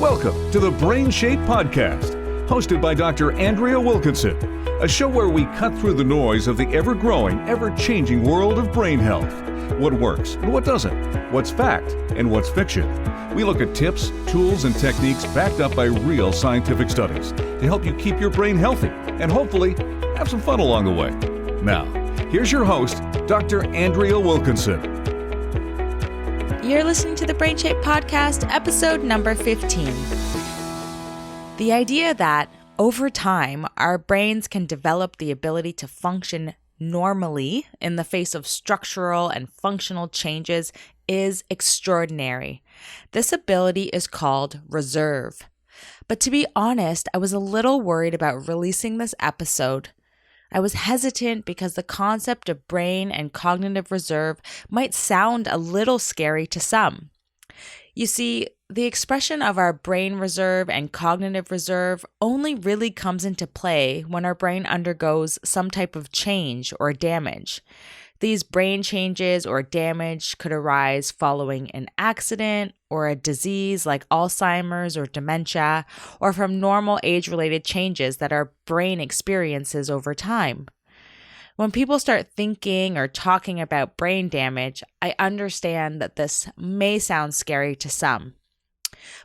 Welcome to the BrainShape Podcast, hosted by Dr. Andrea Wilkinson, a show where we cut through the noise of the ever-growing, ever-changing world of brain health. What works and what doesn't, what's fact and what's fiction. We look at tips, tools, and techniques backed up by real scientific studies to help you keep your brain healthy and hopefully have some fun along the way. Now, here's your host, Dr. Andrea Wilkinson. You're listening to the BrainShape Podcast, episode number 15. The idea that over time, our brains can develop the ability to function normally in the face of structural and functional changes is extraordinary. This ability is called reserve. But to be honest, I was a little worried about releasing this episode. I was hesitant because the concept of brain and cognitive reserve might sound a little scary to some. You see, the expression of our brain reserve and cognitive reserve only really comes into play when our brain undergoes some type of change or damage. These brain changes or damage could arise following an accident or a disease like Alzheimer's or dementia, or from normal age-related changes that our brain experiences over time. When people start thinking or talking about brain damage, I understand that this may sound scary to some.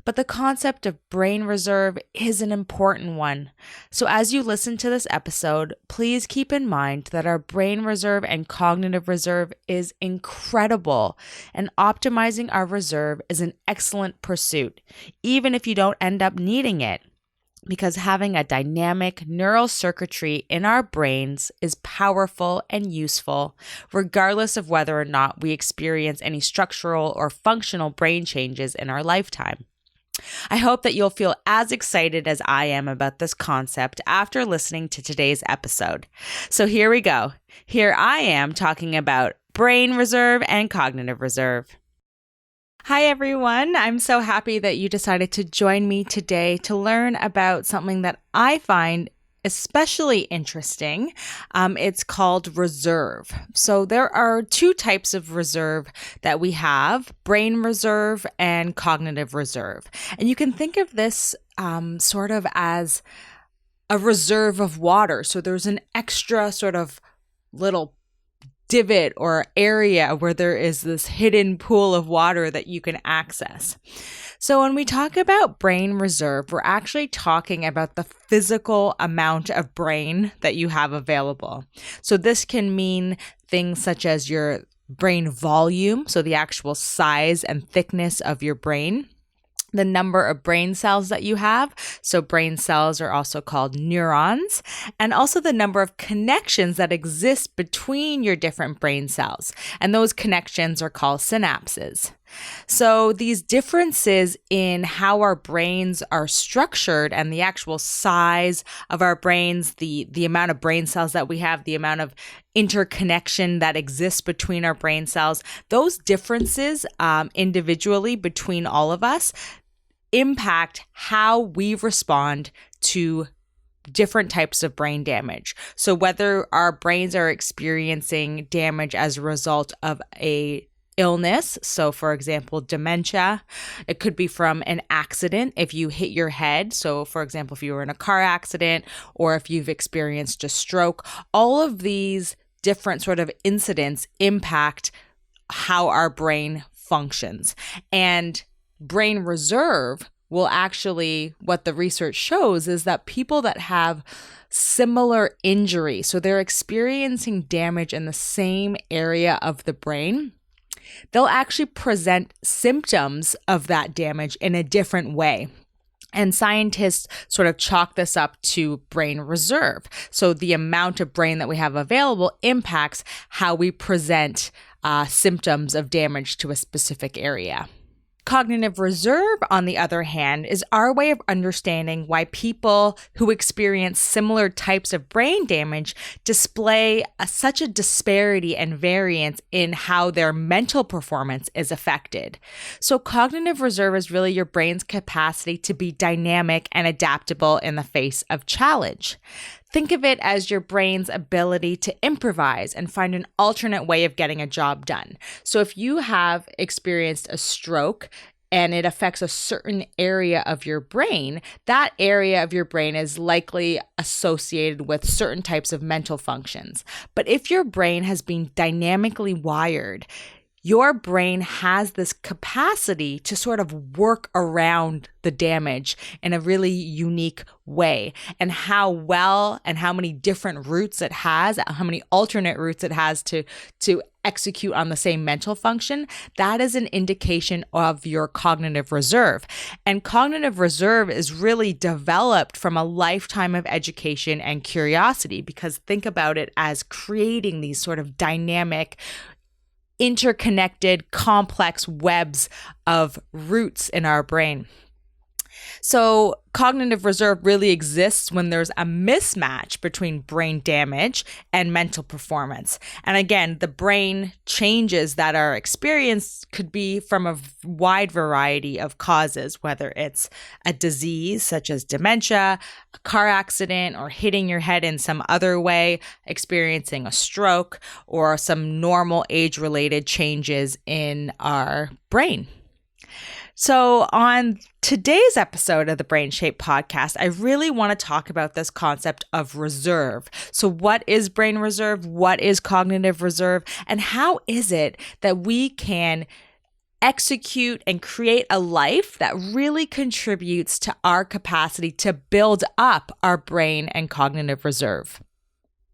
But the concept of brain reserve is an important one. So as you listen to this episode, please keep in mind that our brain reserve and cognitive reserve is incredible, and optimizing our reserve is an excellent pursuit, even if you don't end up needing it. Because having a dynamic neural circuitry in our brains is powerful and useful, regardless of whether or not we experience any structural or functional brain changes in our lifetime. I hope that you'll feel as excited as I am about this concept after listening to today's episode. So here we go. Here I am talking about brain reserve and cognitive reserve. Hi, everyone. I'm so happy that you decided to join me today to learn about something that I find especially interesting. It's called reserve. So there are two types of reserve that we have: brain reserve and cognitive reserve. And you can think of this sort of as a reserve of water. So there's an extra sort of little divot or area where there is this hidden pool of water that you can access. So when we talk about brain reserve, we're actually talking about the physical amount of brain that you have available. So this can mean things such as your brain volume, so the actual size and thickness of your brain, the number of brain cells that you have. So brain cells are also called neurons, and also the number of connections that exist between your different brain cells. And those connections are called synapses. So these differences in how our brains are structured and the actual size of our brains, the amount of brain cells that we have, the amount of interconnection that exists between our brain cells, those differences individually between all of us impact how we respond to different types of brain damage. So whether our brains are experiencing damage as a result of a illness, so for example, dementia, it could be from an accident if you hit your head. So for example, if you were in a car accident or if you've experienced a stroke, all of these different sort of incidents impact how our brain functions. And brain reserve will actually, what the research shows is that people that have similar injury, so they're experiencing damage in the same area of the brain, they'll actually present symptoms of that damage in a different way. And scientists sort of chalk this up to brain reserve. So the amount of brain that we have available impacts how we present symptoms of damage to a specific area. Cognitive reserve, on the other hand, is our way of understanding why people who experience similar types of brain damage display such a disparity and variance in how their mental performance is affected. So cognitive reserve is really your brain's capacity to be dynamic and adaptable in the face of challenge. Think of it as your brain's ability to improvise and find an alternate way of getting a job done. So if you have experienced a stroke, and it affects a certain area of your brain, that area of your brain is likely associated with certain types of mental functions. But if your brain has been dynamically wired, your brain has this capacity to sort of work around the damage in a really unique way. And how well and how many different routes it has, how many alternate routes it has to execute on the same mental function, that is an indication of your cognitive reserve. And cognitive reserve is really developed from a lifetime of education and curiosity, because think about it as creating these sort of dynamic, interconnected, complex webs of roots in our brain. So cognitive reserve really exists when there's a mismatch between brain damage and mental performance. And again, the brain changes that are experienced could be from a wide variety of causes, whether it's a disease such as dementia, a car accident, or hitting your head in some other way, experiencing a stroke, or some normal age-related changes in our brain. So on today's episode of the BrainShape Podcast, I really want to talk about this concept of reserve. So what is brain reserve? What is cognitive reserve? And how is it that we can execute and create a life that really contributes to our capacity to build up our brain and cognitive reserve?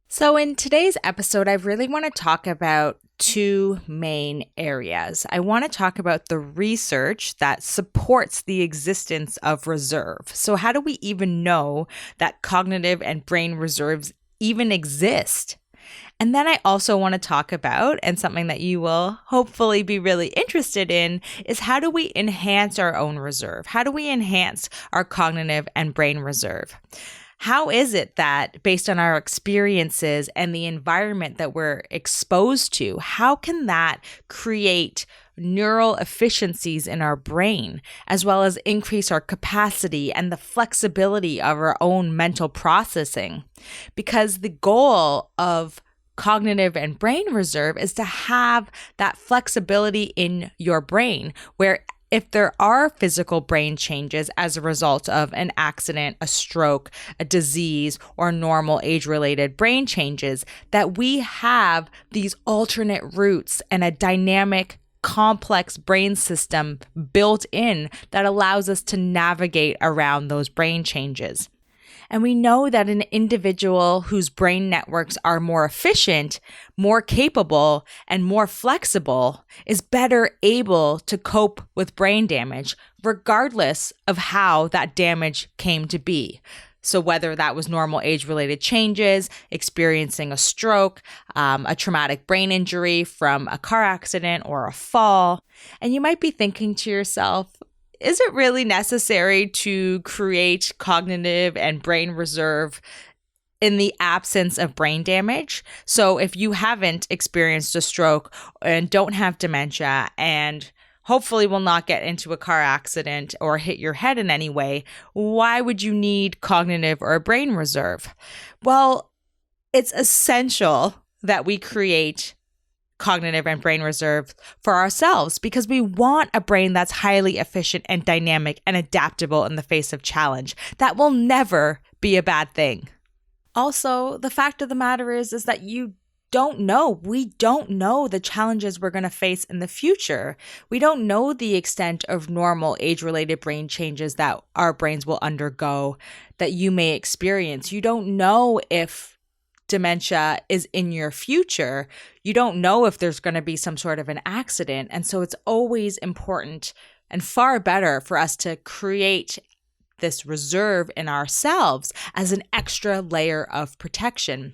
So in today's episode, I really want to talk about two main areas. I want to talk about the research that supports the existence of reserve. So how do we even know that cognitive and brain reserves even exist? And then I also want to talk about, and something that you will hopefully be really interested in, is how do we enhance our own reserve? How do we enhance our cognitive and brain reserve? How is it that, based on our experiences and the environment that we're exposed to, how can that create neural efficiencies in our brain, as well as increase our capacity and the flexibility of our own mental processing? Because the goal of cognitive and brain reserve is to have that flexibility in your brain, where if there are physical brain changes as a result of an accident, a stroke, a disease, or normal age-related brain changes, that we have these alternate routes and a dynamic, complex brain system built in that allows us to navigate around those brain changes. And we know that an individual whose brain networks are more efficient, more capable, and more flexible is better able to cope with brain damage, regardless of how that damage came to be. So whether that was normal age-related changes, experiencing a stroke, a traumatic brain injury from a car accident or a fall. And you might be thinking to yourself, is it really necessary to create cognitive and brain reserve in the absence of brain damage? So if you haven't experienced a stroke and don't have dementia and hopefully will not get into a car accident or hit your head in any way, why would you need cognitive or a brain reserve? Well, it's essential that we create cognitive and brain reserve for ourselves, because we want a brain that's highly efficient and dynamic and adaptable in the face of challenge. That will never be a bad thing. Also, the fact of the matter is that we don't know the challenges we're going to face in the future. We don't know the extent of normal age-related brain changes that our brains will undergo, that you may experience. You don't know if dementia is in your future. You don't know if there's going to be some sort of an accident. And so it's always important and far better for us to create this reserve in ourselves as an extra layer of protection.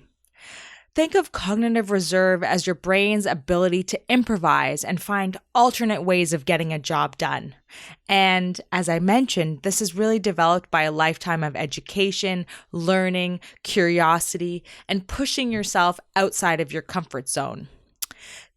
Think of cognitive reserve as your brain's ability to improvise and find alternate ways of getting a job done. And as I mentioned, this is really developed by a lifetime of education, learning, curiosity, and pushing yourself outside of your comfort zone.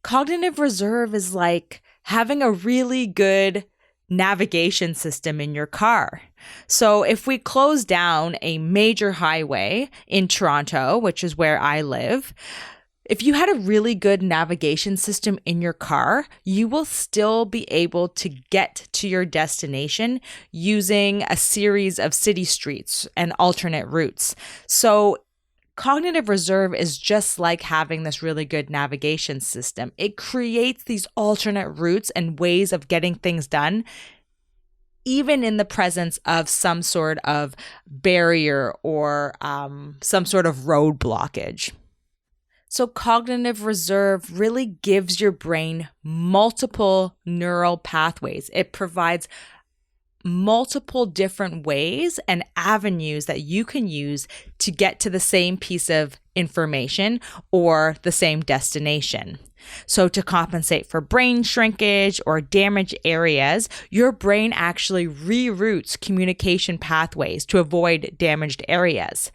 Cognitive reserve is like having a really good navigation system in your car. So if we close down a major highway in Toronto, which is where I live, If you had a really good navigation system in your car, you will still be able to get to your destination using a series of city streets and alternate routes. So cognitive reserve is just like having this really good navigation system. It creates these alternate routes and ways of getting things done, even in the presence of some sort of barrier or some sort of road blockage. So cognitive reserve really gives your brain multiple neural pathways. It provides multiple different ways and avenues that you can use to get to the same piece of information or the same destination. So to compensate for brain shrinkage or damaged areas, your brain actually reroutes communication pathways to avoid damaged areas.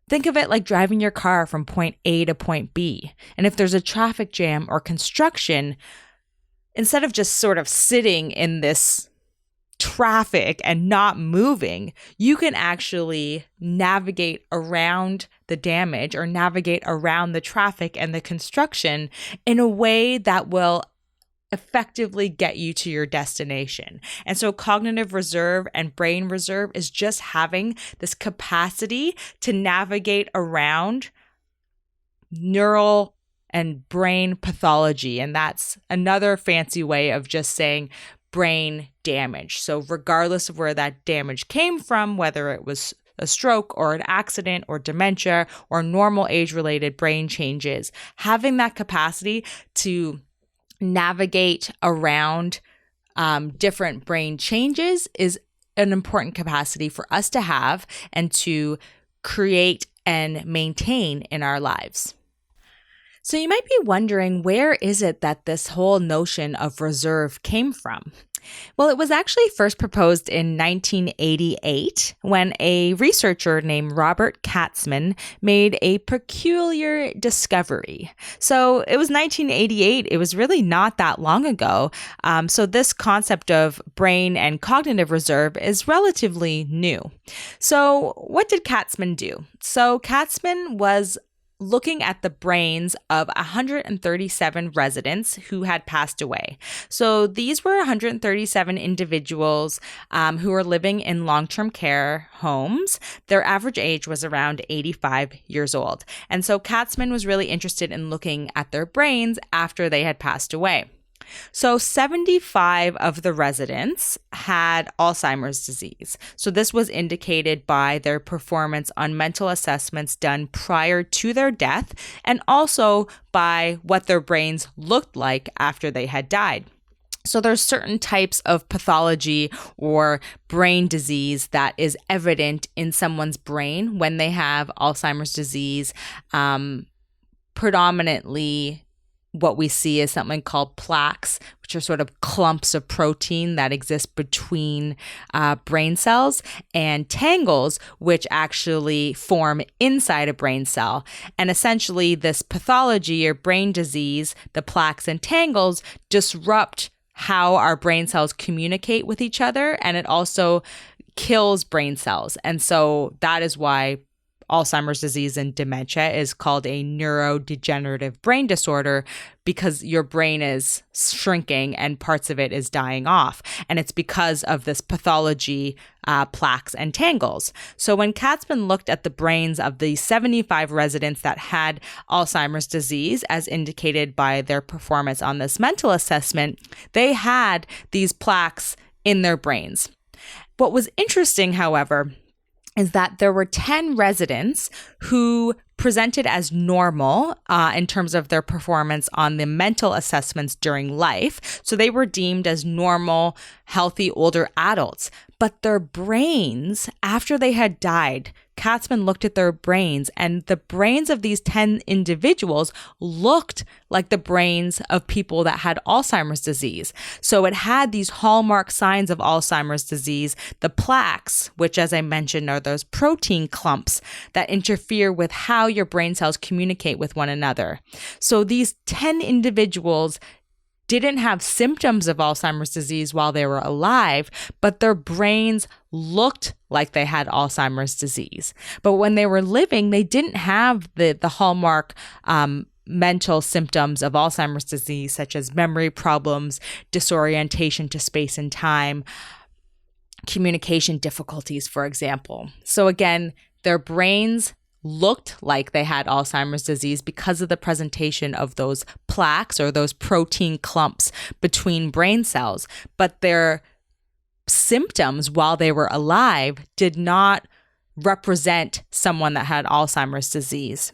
Think of it like driving your car from point A to point B. And if there's a traffic jam or construction, instead of just sort of sitting in this traffic and not moving, you can actually navigate around the damage or navigate around the traffic and the construction in a way that will effectively get you to your destination. And so cognitive reserve and brain reserve is just having this capacity to navigate around neural and brain pathology. And that's another fancy way of just saying brain damage. So regardless of where that damage came from, whether it was a stroke or an accident or dementia or normal age-related brain changes, having that capacity to navigate around different brain changes is an important capacity for us to have and to create and maintain in our lives. So you might be wondering, where is it that this whole notion of reserve came from? Well, it was actually first proposed in 1988 when a researcher named Robert Katzman made a peculiar discovery. So it was 1988. It was really not that long ago. So this concept of brain and cognitive reserve is relatively new. So what did Katzman do? So Katzman was looking at the brains of 137 residents who had passed away. So these were 137 individuals who were living in long-term care homes. Their average age was around 85 years old. And so Katzman was really interested in looking at their brains after they had passed away. So 75 of the residents had Alzheimer's disease. So this was indicated by their performance on mental assessments done prior to their death and also by what their brains looked like after they had died. So there's certain types of pathology or brain disease that is evident in someone's brain when they have Alzheimer's disease. Predominantly, what we see is something called plaques, which are sort of clumps of protein that exist between brain cells, and tangles, which actually form inside a brain cell. And essentially, this pathology or brain disease, the plaques and tangles, disrupt how our brain cells communicate with each other, and it also kills brain cells. And so that is why Alzheimer's disease and dementia is called a neurodegenerative brain disorder, because your brain is shrinking and parts of it is dying off. And it's because of this pathology, plaques and tangles. So when Katzman looked at the brains of the 75 residents that had Alzheimer's disease, as indicated by their performance on this mental assessment, they had these plaques in their brains. What was interesting, however, is that there were 10 residents who presented as normal in terms of their performance on the mental assessments during life. So they were deemed as normal, healthy, older adults. But their brains, after they had died, Katzman looked at their brains, and the brains of these 10 individuals looked like the brains of people that had Alzheimer's disease. So it had these hallmark signs of Alzheimer's disease, the plaques, which, as I mentioned, are those protein clumps that interfere with how your brain cells communicate with one another. So these 10 individuals didn't have symptoms of Alzheimer's disease while they were alive, but their brains looked like they had Alzheimer's disease. But when they were living, they didn't have the hallmark mental symptoms of Alzheimer's disease, such as memory problems, disorientation to space and time, communication difficulties, for example. So again, their brains looked like they had Alzheimer's disease because of the presentation of those plaques or those protein clumps between brain cells, but their symptoms while they were alive did not represent someone that had Alzheimer's disease.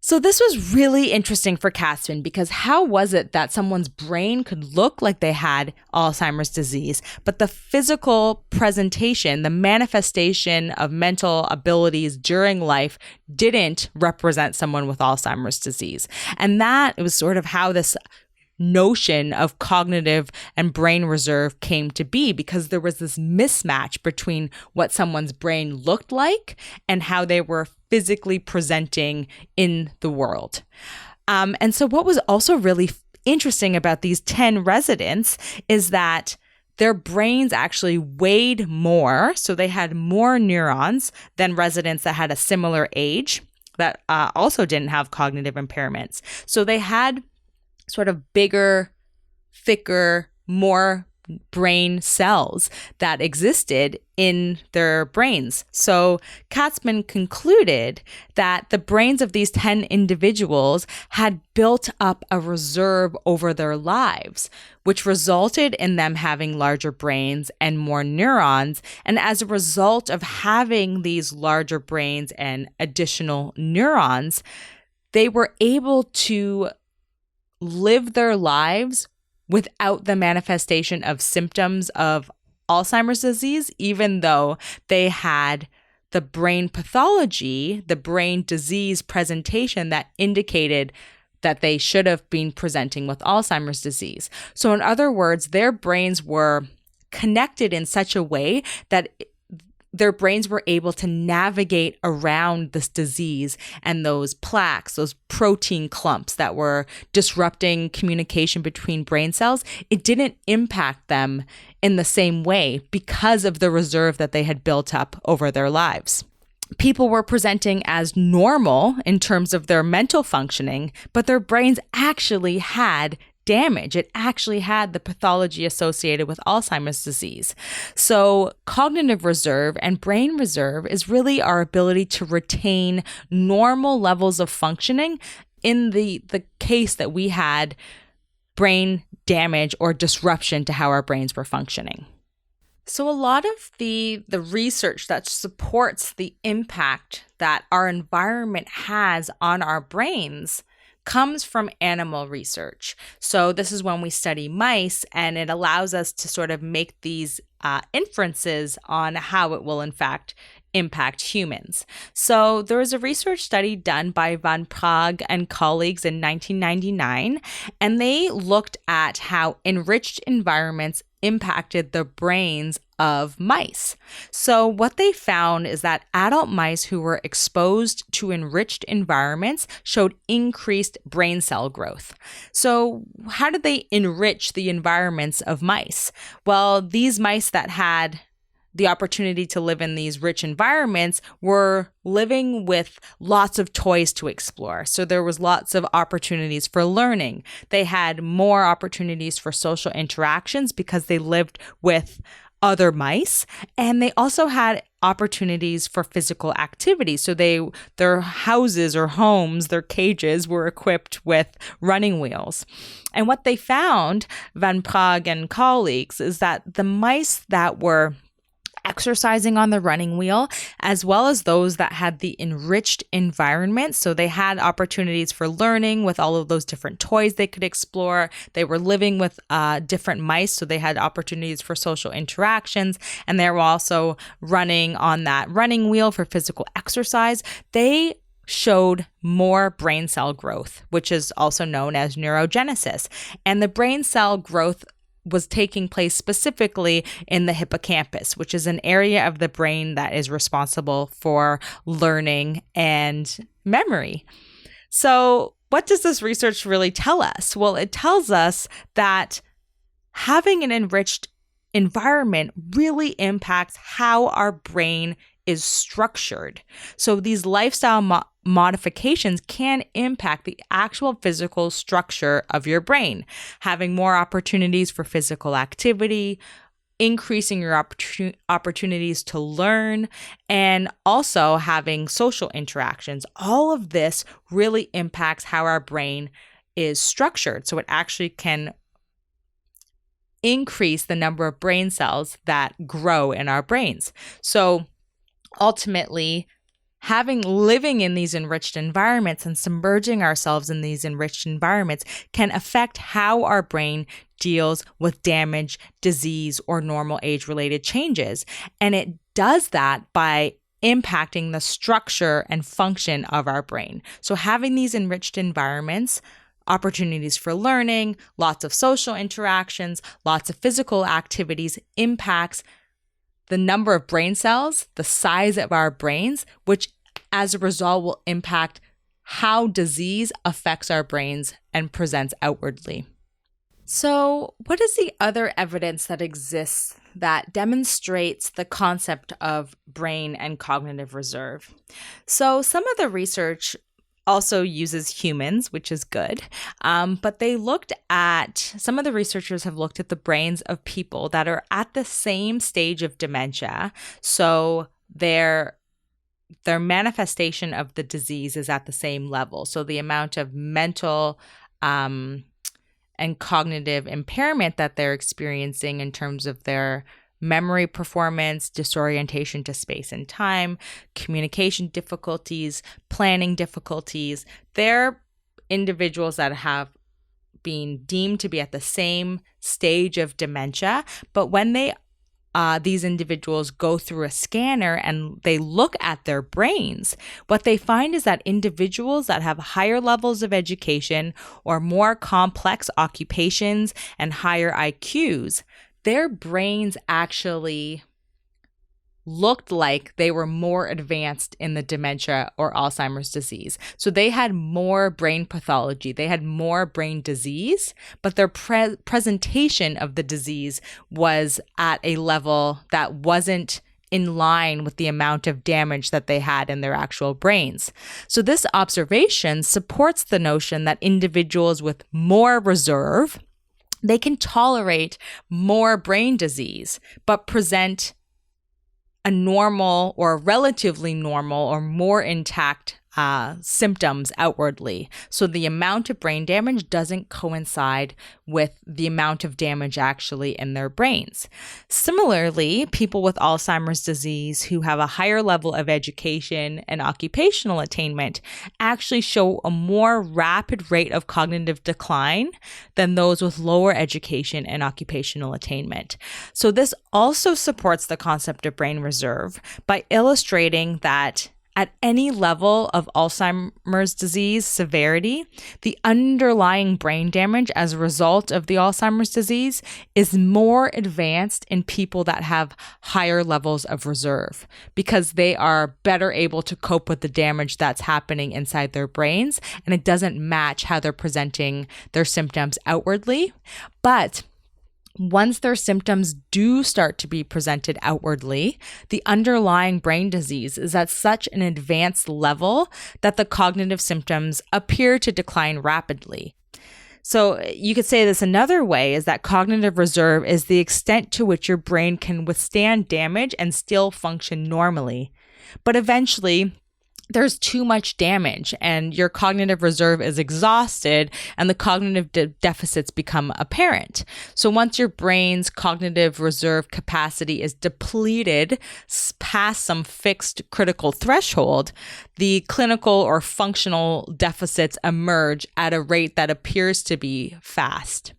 So this was really interesting for Katzman, because how was it that someone's brain could look like they had Alzheimer's disease, but the physical presentation, the manifestation of mental abilities during life didn't represent someone with Alzheimer's disease? And that was sort of how this notion of cognitive and brain reserve came to be, because there was this mismatch between what someone's brain looked like and how they were physically presenting in the world. And so what was also really interesting about these 10 residents is that their brains actually weighed more. So they had more neurons than residents that had a similar age that also didn't have cognitive impairments. So they had sort of bigger, thicker, more brain cells that existed in their brains. So Katzman concluded that the brains of these 10 individuals had built up a reserve over their lives, which resulted in them having larger brains and more neurons. And as a result of having these larger brains and additional neurons, they were able to live their lives without the manifestation of symptoms of Alzheimer's disease, even though they had the brain pathology, the brain disease presentation that indicated that they should have been presenting with Alzheimer's disease. So in other words, their brains were connected in such a way that their brains were able to navigate around this disease and those plaques, those protein clumps that were disrupting communication between brain cells. It didn't impact them in the same way because of the reserve that they had built up over their lives. People were presenting as normal in terms of their mental functioning, but their brains actually had damage. It actually had the pathology associated with Alzheimer's disease. So cognitive reserve and brain reserve is really our ability to retain normal levels of functioning in the case that we had brain damage or disruption to how our brains were functioning. So a lot of the research that supports the impact that our environment has on our brains comes from animal research. So this is when we study mice, and it allows us to sort of make these inferences on how it will in fact impact humans. So there was a research study done by Van Praag and colleagues in 1999, and they looked at how enriched environments impacted the brains of mice. So what they found is that adult mice who were exposed to enriched environments showed increased brain cell growth. So how did they enrich the environments of mice? Well, these mice that had the opportunity to live in these rich environments were living with lots of toys to explore. So there was lots of opportunities for learning. They had more opportunities for social interactions because they lived with other mice, and they also had opportunities for physical activity. So their houses or homes, their cages were equipped with running wheels. And what they found, Van Praag and colleagues, is that the mice that were exercising on the running wheel, as well as those that had the enriched environment. So they had opportunities for learning with all of those different toys they could explore. They were living with different mice, so they had opportunities for social interactions. And they were also running on that running wheel for physical exercise. They showed more brain cell growth, which is also known as neurogenesis. And the brain cell growth was taking place specifically in the hippocampus, which is an area of the brain that is responsible for learning and memory. So what does this research really tell us? Well, it tells us that having an enriched environment really impacts how our brain is structured. So these lifestyle modifications can impact the actual physical structure of your brain, having more opportunities for physical activity, increasing your opportunities to learn, and also having social interactions. All of this really impacts how our brain is structured. So it actually can increase the number of brain cells that grow in our brains. So ultimately, living in these enriched environments and submerging ourselves in these enriched environments can affect how our brain deals with damage, disease, or normal age-related changes. And it does that by impacting the structure and function of our brain. So having these enriched environments, opportunities for learning, lots of social interactions, lots of physical activities impacts the number of brain cells, the size of our brains, which as a result will impact how disease affects our brains and presents outwardly. So, what is the other evidence that exists that demonstrates the concept of brain and cognitive reserve? So, some of the research also uses humans, which is good. But some of the researchers have looked at the brains of people that are at the same stage of dementia. So their manifestation of the disease is at the same level. So the amount of mental and cognitive impairment that they're experiencing in terms of their memory performance, disorientation to space and time, communication difficulties, planning difficulties. They're individuals that have been deemed to be at the same stage of dementia, but when these individuals go through a scanner and they look at their brains, what they find is that individuals that have higher levels of education or more complex occupations and higher IQs, their brains actually looked like they were more advanced in the dementia or Alzheimer's disease. So they had more brain pathology, they had more brain disease, but their presentation of the disease was at a level that wasn't in line with the amount of damage that they had in their actual brains. So this observation supports the notion that individuals with more reserve, they can tolerate more brain disease, but present a normal or relatively normal or more intact symptoms outwardly. So the amount of brain damage doesn't coincide with the amount of damage actually in their brains. Similarly, people with Alzheimer's disease who have a higher level of education and occupational attainment actually show a more rapid rate of cognitive decline than those with lower education and occupational attainment. So this also supports the concept of brain reserve by illustrating that at any level of Alzheimer's disease severity, the underlying brain damage as a result of the Alzheimer's disease is more advanced in people that have higher levels of reserve because they are better able to cope with the damage that's happening inside their brains, and it doesn't match how they're presenting their symptoms outwardly. But once their symptoms do start to be presented outwardly, the underlying brain disease is at such an advanced level that the cognitive symptoms appear to decline rapidly. So you could say this another way is that cognitive reserve is the extent to which your brain can withstand damage and still function normally. But eventually, there's too much damage and your cognitive reserve is exhausted and the cognitive deficits become apparent. So once your brain's cognitive reserve capacity is depleted past some fixed critical threshold, the clinical or functional deficits emerge at a rate that appears to be fast.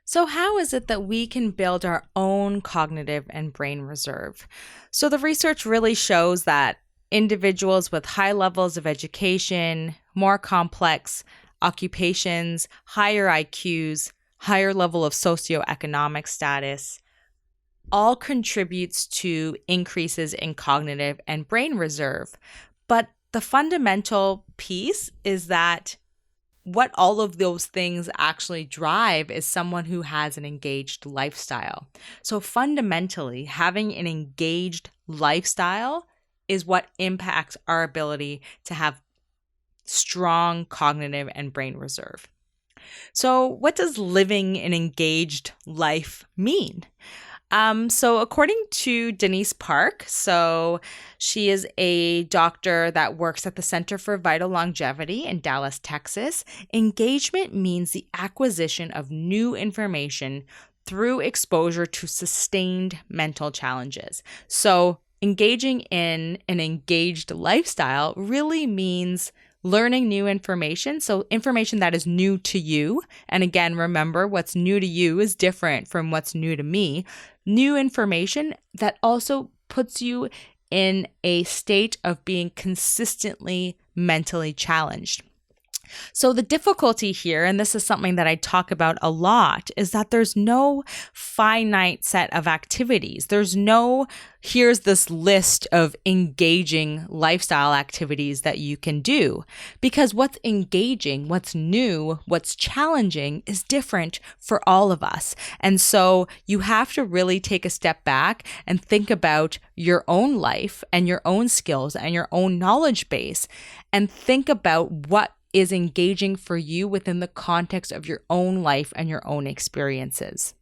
So how is it that we can build our own cognitive and brain reserve? So the research really shows that individuals with high levels of education, more complex occupations, higher IQs, higher level of socioeconomic status, all contributes to increases in cognitive and brain reserve. But the fundamental piece is that what all of those things actually drive is someone who has an engaged lifestyle. So fundamentally, having an engaged lifestyle is what impacts our ability to have strong cognitive and brain reserve. So what does living an engaged life mean? So according to Denise Park, so she is a doctor that works at the Center for Vital Longevity in Dallas, Texas. Engagement means the acquisition of new information through exposure to sustained mental challenges. So engaging in an engaged lifestyle really means learning new information, so information that is new to you. And again, remember, what's new to you is different from what's new to me. New information that also puts you in a state of being consistently mentally challenged. So the difficulty here, and this is something that I talk about a lot, is that there's no finite set of activities. There's no, here's this list of engaging lifestyle activities that you can do. Because what's engaging, what's new, what's challenging is different for all of us. And so you have to really take a step back and think about your own life and your own skills and your own knowledge base, and think about what is engaging for you within the context of your own life and your own experiences.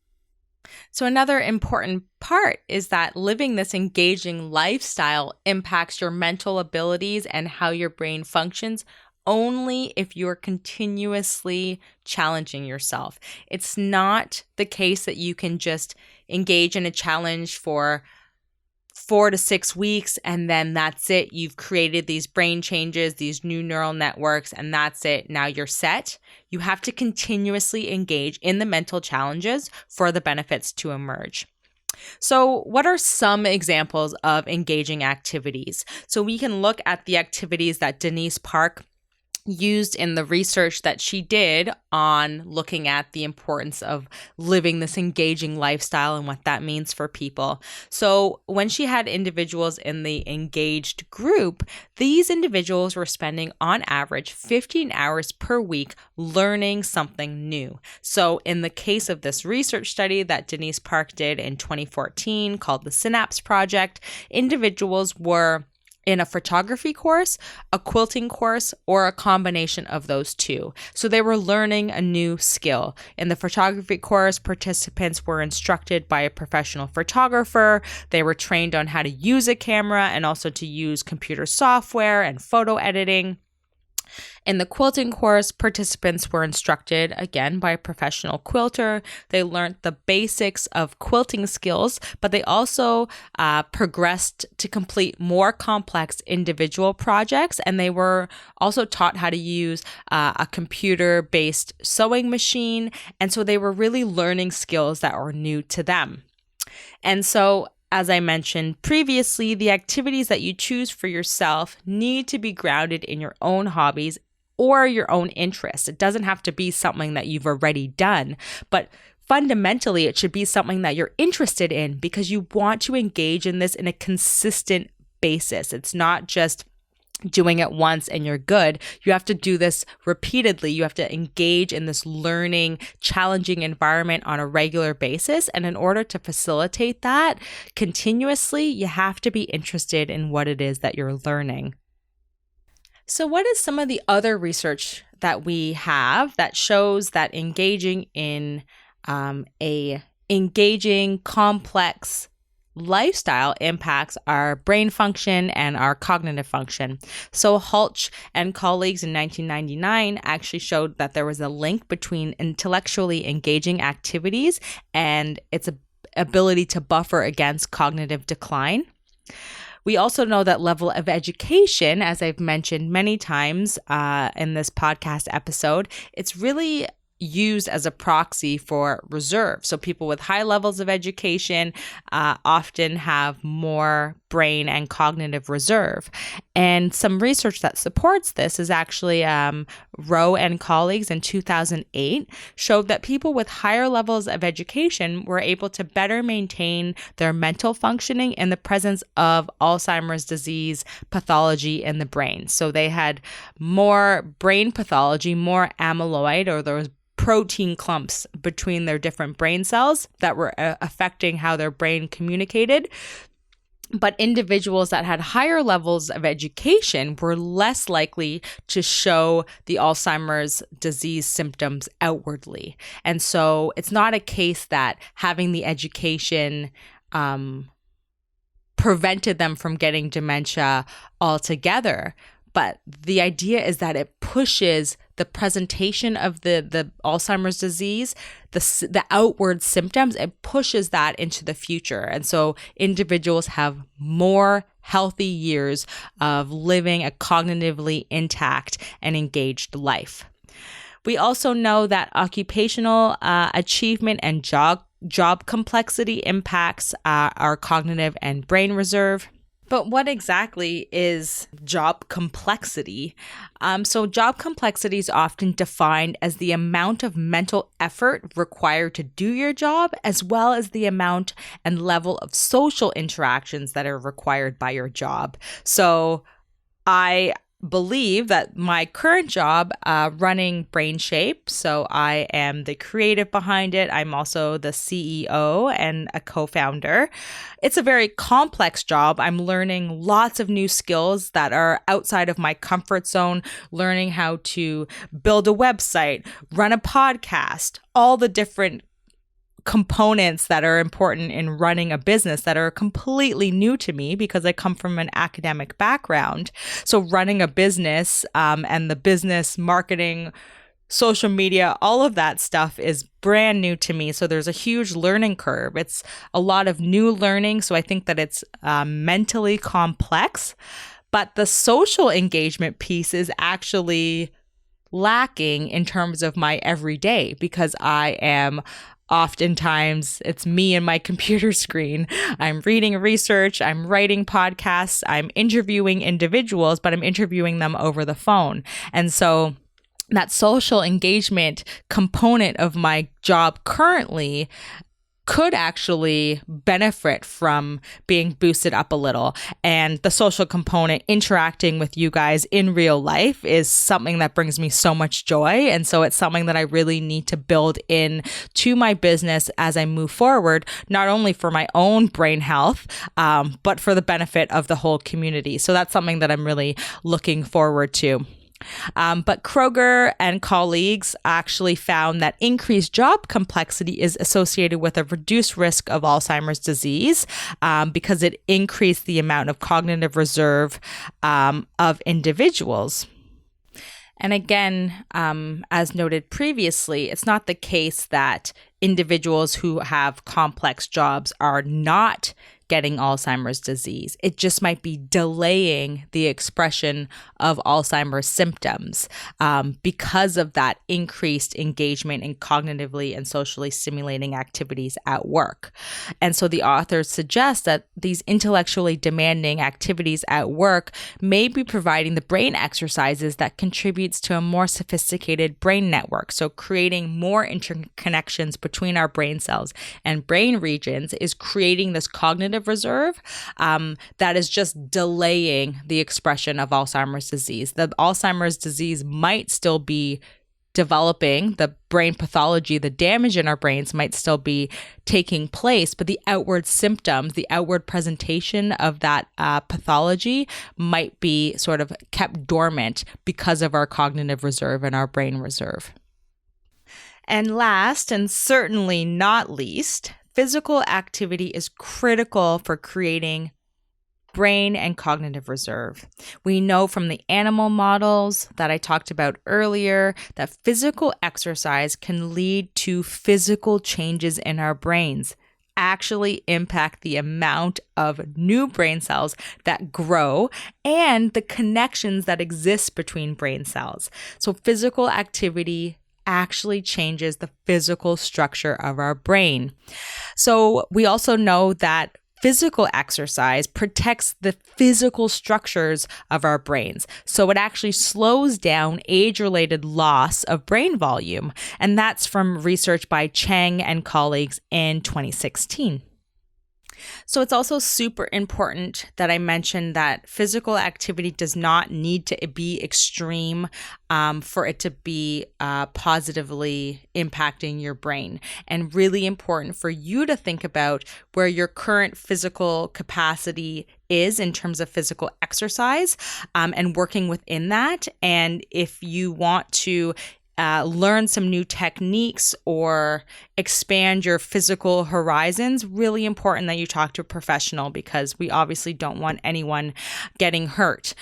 So another important part is that living this engaging lifestyle impacts your mental abilities and how your brain functions only if you're continuously challenging yourself. It's not the case that you can just engage in a challenge for 4 to 6 weeks, and then that's it. You've created these brain changes, these new neural networks, and that's it. Now you're set. You have to continuously engage in the mental challenges for the benefits to emerge. So what are some examples of engaging activities? So we can look at the activities that Denise Park used in the research that she did on looking at the importance of living this engaging lifestyle and what that means for people. So when she had individuals in the engaged group, these individuals were spending on average 15 hours per week learning something new. So in the case of this research study that Denise Park did in 2014 called the Synapse Project, individuals were in a photography course, a quilting course, or a combination of those two. So they were learning a new skill. In the photography course, participants were instructed by a professional photographer. They were trained on how to use a camera and also to use computer software and photo editing. In the quilting course, participants were instructed, again, by a professional quilter. They learned the basics of quilting skills, but they also progressed to complete more complex individual projects, and they were also taught how to use a computer-based sewing machine, and so they were really learning skills that were new to them. And so as I mentioned previously, the activities that you choose for yourself need to be grounded in your own hobbies or your own interests. It doesn't have to be something that you've already done, but fundamentally, it should be something that you're interested in because you want to engage in this in a consistent basis. It's not just doing it once and you're good. You have to do this repeatedly. You have to engage in this learning, challenging environment on a regular basis. And in order to facilitate that continuously, you have to be interested in what it is that you're learning. So what is some of the other research that we have that shows that engaging in a engaging, complex lifestyle impacts our brain function and our cognitive function? So Hulch and colleagues in 1999 actually showed that there was a link between intellectually engaging activities and its ability to buffer against cognitive decline. We also know that level of education, as I've mentioned many times in this podcast episode, it's really used as a proxy for reserve. So people with high levels of education often have more brain and cognitive reserve. And some research that supports this is actually Rowe and colleagues in 2008 showed that people with higher levels of education were able to better maintain their mental functioning in the presence of Alzheimer's disease pathology in the brain. So they had more brain pathology, more amyloid, or those protein clumps between their different brain cells that were affecting how their brain communicated. But individuals that had higher levels of education were less likely to show the Alzheimer's disease symptoms outwardly. And so it's not a case that having the education prevented them from getting dementia altogether. But the idea is that it pushes the presentation of the Alzheimer's disease, the outward symptoms, it pushes that into the future. And so individuals have more healthy years of living a cognitively intact and engaged life. We also know that occupational achievement and job complexity impacts our cognitive and brain reserve. But what exactly is job complexity? So job complexity is often defined as the amount of mental effort required to do your job, as well as the amount and level of social interactions that are required by your job. So I believe that my current job running BrainShape, so I am the creative behind it. I'm also the CEO and a co-founder. It's a very complex job. I'm learning lots of new skills that are outside of my comfort zone, learning how to build a website, run a podcast, all the different components that are important in running a business that are completely new to me because I come from an academic background. So running a business and the business marketing, social media, all of that stuff is brand new to me. So there's a huge learning curve. It's a lot of new learning. So I think that it's mentally complex, but the social engagement piece is actually lacking in terms of my everyday because I am oftentimes, it's me and my computer screen. I'm reading research, I'm writing podcasts, I'm interviewing individuals, but I'm interviewing them over the phone. And so that social engagement component of my job currently could actually benefit from being boosted up a little. And the social component, interacting with you guys in real life, is something that brings me so much joy. And so it's something that I really need to build in to my business as I move forward, not only for my own brain health, but for the benefit of the whole community. So that's something that I'm really looking forward to. But Kroger and colleagues actually found that increased job complexity is associated with a reduced risk of Alzheimer's disease because it increased the amount of cognitive reserve of individuals. And again, as noted previously, it's not the case that individuals who have complex jobs are not getting Alzheimer's disease. It just might be delaying the expression of Alzheimer's symptoms because of that increased engagement in cognitively and socially stimulating activities at work. And so the authors suggest that these intellectually demanding activities at work may be providing the brain exercises that contributes to a more sophisticated brain network. So creating more interconnections between our brain cells and brain regions is creating this cognitive reserve that is just delaying the expression of Alzheimer's disease. The Alzheimer's disease might still be developing, the brain pathology, the damage in our brains might still be taking place, but the outward symptoms, the outward presentation of that pathology might be sort of kept dormant because of our cognitive reserve and our brain reserve. And last, and certainly not least, physical activity is critical for creating brain and cognitive reserve. We know from the animal models that I talked about earlier that physical exercise can lead to physical changes in our brains, actually impact the amount of new brain cells that grow and the connections that exist between brain cells. So physical activity actually changes the physical structure of our brain. So we also know that physical exercise protects the physical structures of our brains. So it actually slows down age-related loss of brain volume. And that's from research by Chang and colleagues in 2016. So it's also super important that I mention that physical activity does not need to be extreme for it to be positively impacting your brain. And really important for you to think about where your current physical capacity is in terms of physical exercise and working within that. And if you want to learn some new techniques or expand your physical horizons, really important that you talk to a professional because we obviously don't want anyone getting hurt.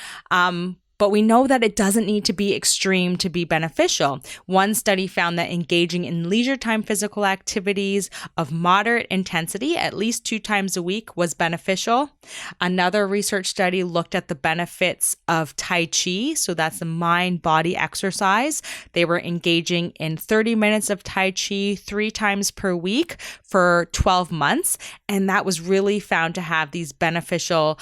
But we know that it doesn't need to be extreme to be beneficial. One study found that engaging in leisure time physical activities of moderate intensity, at least 2 times a week, was beneficial. Another research study looked at the benefits of Tai Chi, so that's the mind-body exercise. They were engaging in 30 minutes of Tai Chi 3 times per week for 12 months, and that was really found to have these beneficial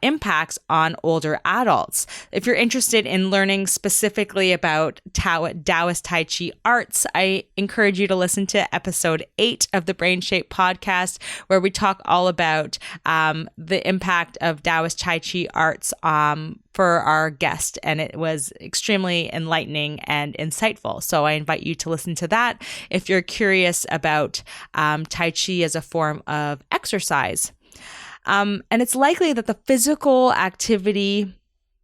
impacts on older adults. If you're interested in learning specifically about Taoist Tai Chi arts, I encourage you to listen to episode 8 of the BrainShape podcast, where we talk all about the impact of Taoist Tai Chi arts for our guest, and it was extremely enlightening and insightful. So I invite you to listen to that if you're curious about Tai Chi as a form of exercise. And it's likely that the physical activity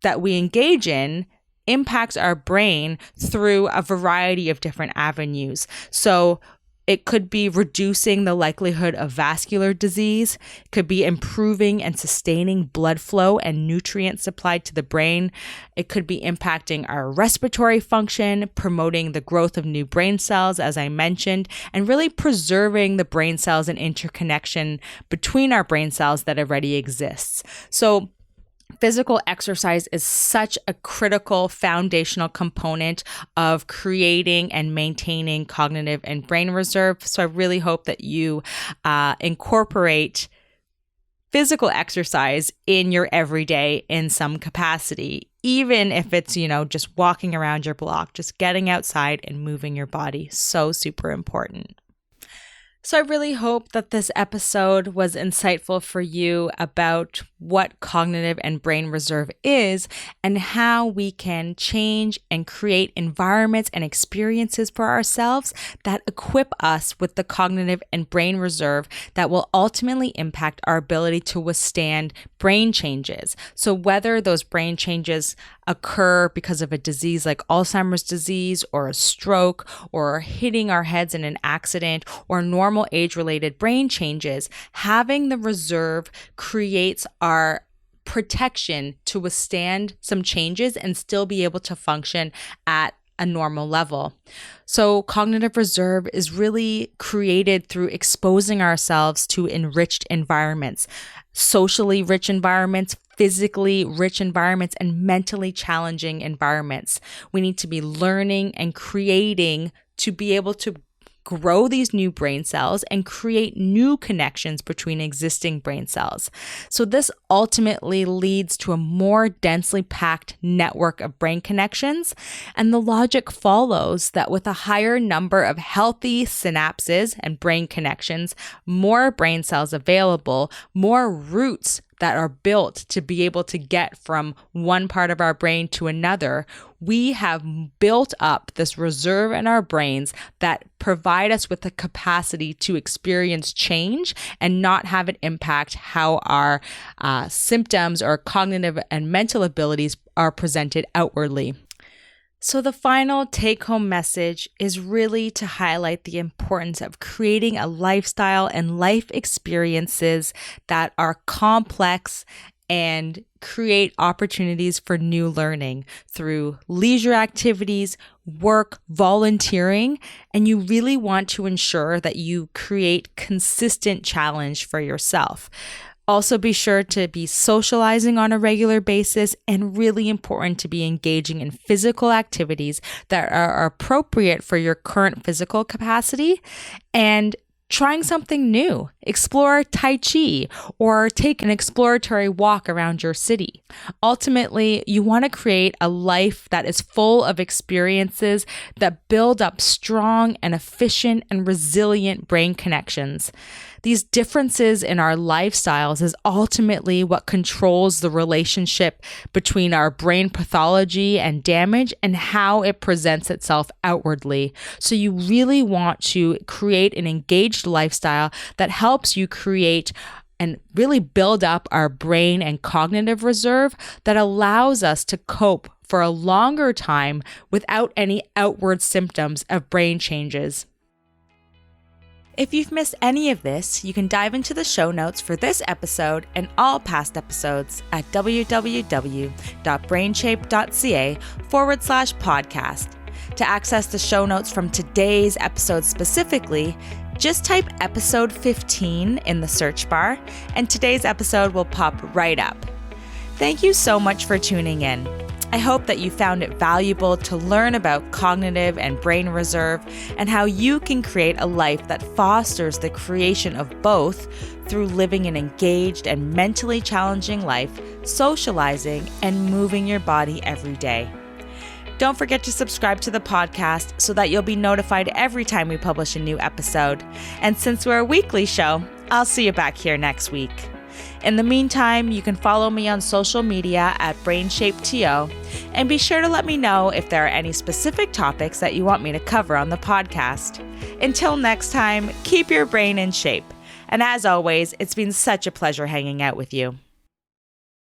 that we engage in impacts our brain through a variety of different avenues. So it could be reducing the likelihood of vascular disease, it could be improving and sustaining blood flow and nutrients supplied to the brain. It could be impacting our respiratory function, promoting the growth of new brain cells, as I mentioned, and really preserving the brain cells and interconnection between our brain cells that already exists. So physical exercise is such a critical foundational component of creating and maintaining cognitive and brain reserve. So I really hope that you incorporate physical exercise in your everyday in some capacity, even if it's, just walking around your block, just getting outside and moving your body. So super important. So I really hope that this episode was insightful for you about what cognitive and brain reserve is and how we can change and create environments and experiences for ourselves that equip us with the cognitive and brain reserve that will ultimately impact our ability to withstand brain changes. So whether those brain changes occur because of a disease like Alzheimer's disease or a stroke or hitting our heads in an accident or normal age-related brain changes, having the reserve creates our protection to withstand some changes and still be able to function at a normal level. So cognitive reserve is really created through exposing ourselves to enriched environments, socially rich environments, physically rich environments, and mentally challenging environments. We need to be learning and creating to be able to grow these new brain cells and create new connections between existing brain cells. So this ultimately leads to a more densely packed network of brain connections. And the logic follows that with a higher number of healthy synapses and brain connections, more brain cells available, more routes that are built to be able to get from one part of our brain to another, we have built up this reserve in our brains that provide us with the capacity to experience change and not have it impact how our symptoms or cognitive and mental abilities are presented outwardly. So the final take-home message is really to highlight the importance of creating a lifestyle and life experiences that are complex and create opportunities for new learning through leisure activities, work, volunteering, and you really want to ensure that you create consistent challenge for yourself. Also be sure to be socializing on a regular basis, and really important to be engaging in physical activities that are appropriate for your current physical capacity, and trying something new, explore Tai Chi, or take an exploratory walk around your city. Ultimately, you want to create a life that is full of experiences that build up strong and efficient and resilient brain connections. These differences in our lifestyles is ultimately what controls the relationship between our brain pathology and damage and how it presents itself outwardly. So you really want to create an engaged lifestyle that helps you create and really build up our brain and cognitive reserve that allows us to cope for a longer time without any outward symptoms of brain changes. If you've missed any of this, you can dive into the show notes for this episode and all past episodes at www.brainshape.ca/podcast. To access the show notes from today's episode specifically, just type episode 15 in the search bar, and today's episode will pop right up. Thank you so much for tuning in. I hope that you found it valuable to learn about cognitive and brain reserve and how you can create a life that fosters the creation of both through living an engaged and mentally challenging life, socializing, and moving your body every day. Don't forget to subscribe to the podcast so that you'll be notified every time we publish a new episode. And since we're a weekly show, I'll see you back here next week. In the meantime, you can follow me on social media at BrainShapeTO, and be sure to let me know if there are any specific topics that you want me to cover on the podcast. Until next time, keep your brain in shape. And as always, it's been such a pleasure hanging out with you.